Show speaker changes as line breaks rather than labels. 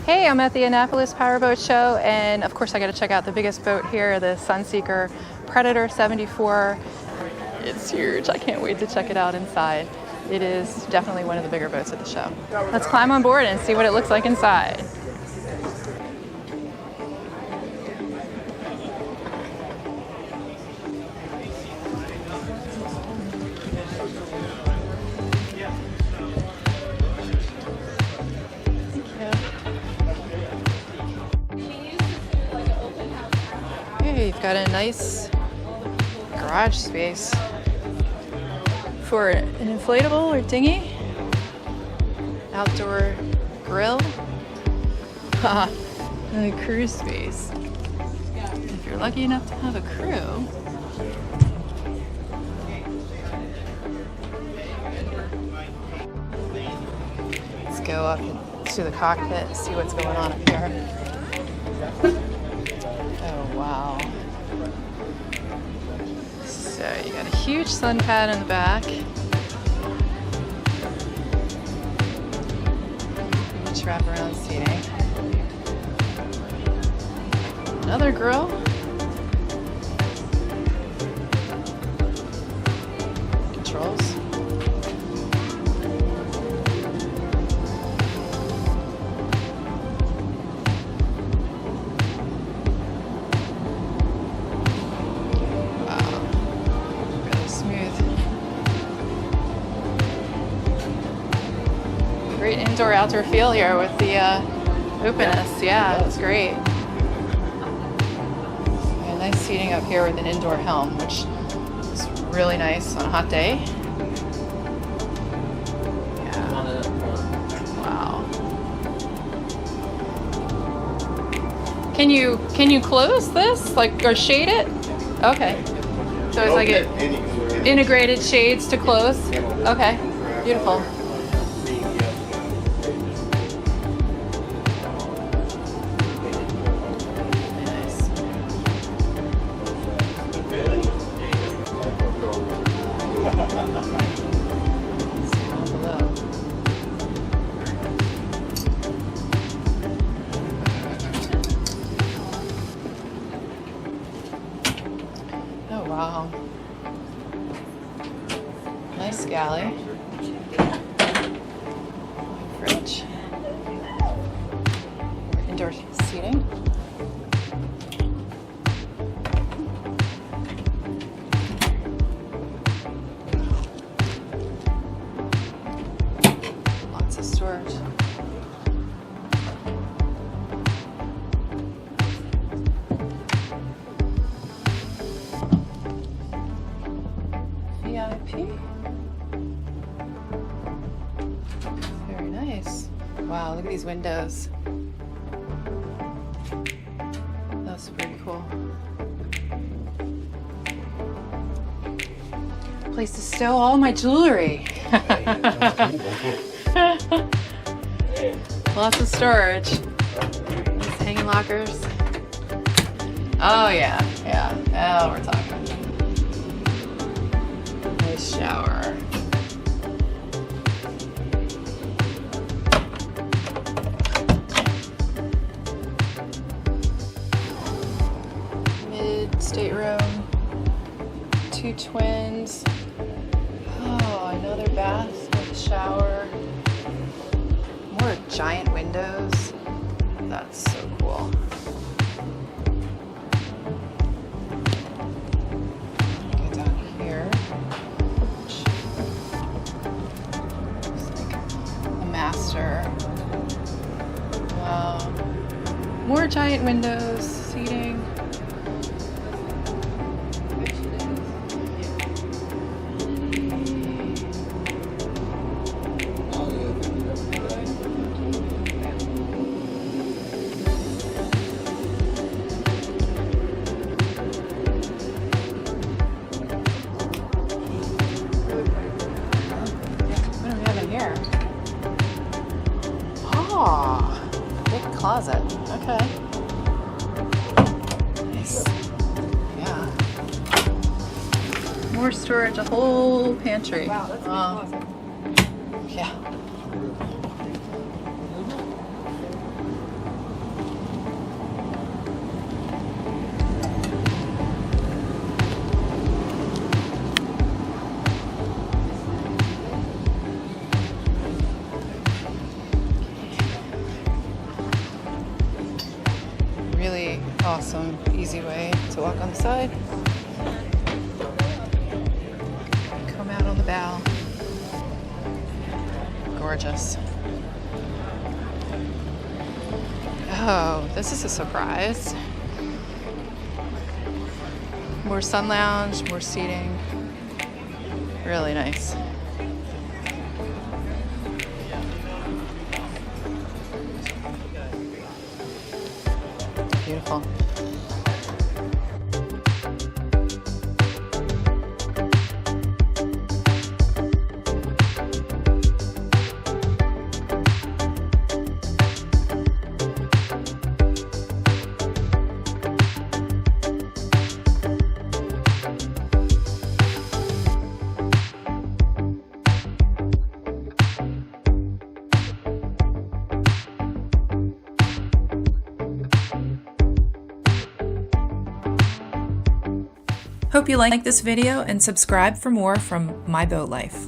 Hey, I'm at the Annapolis Powerboat Show, and of course I got to check out the biggest boat here, the Sunseeker Predator 74. It's huge. I can't wait to check it out inside. It is definitely one of the bigger boats at the show. Let's climb on board and see what it looks like inside. You've got a nice garage space for an inflatable or dinghy, outdoor grill, and a cruise space. If you're lucky enough to have a crew, let's go up to the cockpit and see what's going on up here. Oh, wow. So you got a huge sun pad in the back. Much wraparound seating. Another grill. Controls. Great indoor-outdoor feel here with the openness. Yeah, it's great. And nice seating up here with an indoor helm, which is really nice on a hot day. Yeah. Wow. Can you close this, like, or shade it? Okay. So it's like integrated shades to close. Okay. Beautiful. Oh wow. Nice galley. Fridge. Indoor seating. Lots of storage. VIP. Very nice. Wow, look at these windows. That's pretty cool. Place to stow all my jewelry. Lots of storage. These hanging lockers. Oh yeah, yeah. Oh, we're talking. Nice shower. Mid stateroom. 2 twins. Oh, another bath with a shower. More giant windows. That's so cool. Go down here. Master. Wow. More giant windows, seating. What do we have in here? Oh, big closet. Okay. Nice. Yeah. More storage, a whole pantry.
Wow, that's a big closet.
Yeah. awesome, easy way to walk on the side. Come out on the bow. Gorgeous. Oh, this is a surprise. More sun lounge, more seating. Really nice. Beautiful.
Hope you like this video and subscribe for more from My Boat Life.